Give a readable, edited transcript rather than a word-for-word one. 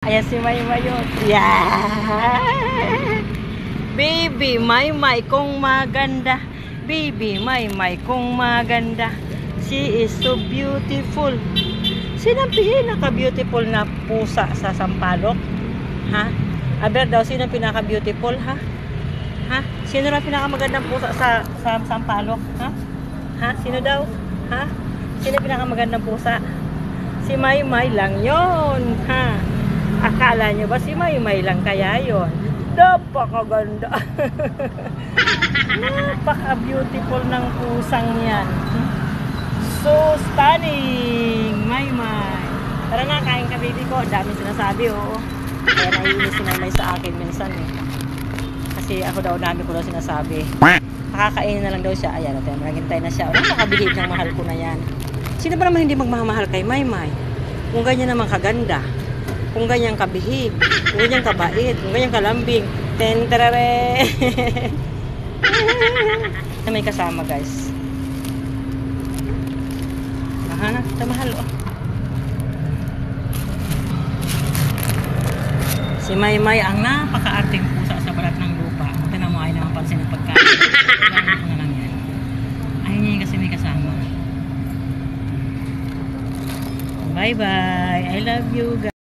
Ayan si Maymay yun. Yeah! Baby Maymay kung maganda. Baby Maymay kung maganda. She is so beautiful. Sino ang pinaka-beautiful na pusa sa Sampaloc? Ha? Aber daw, sino ang pinaka-beautiful, ha? Ha? Sino ang pinaka-magandang pusa sa Sampaloc? Ha? Ha? Sino daw? Ha? Sino ang pinaka-magandang pusa? Si Maymay lang yon, ha? Akala nyo ba si Maymay lang kaya yon? Napakaganda. Napaka-beautiful ng pusang yan. So stunning, Maymay. Tara na, kain ka baby ko. Dami sinasabi, oo. Kaya naiinis si Maymay sa akin minsan eh. Kasi ako daw, dami ko daw sinasabi. Nakakainin na lang daw siya. Ayan, natin, maghintay na siya. Napakabihib ng mahal ko na yan. Sino ba naman hindi magmamahal kay Maymay? Kung ganyan naman kaganda, kung ganyan kabihib, kung ganyan kabait, kung ganyan kalambing, tenterere. May kasama guys. Aha, ito mahal oh. Si Maymay ang napaka-arting pusa sa balat ng lupa. Tignan mo, ay naman pansin ng pagkain. Lalo ko na lang yan. Ayun niya kasi may kasama. Bye bye. I love you guys.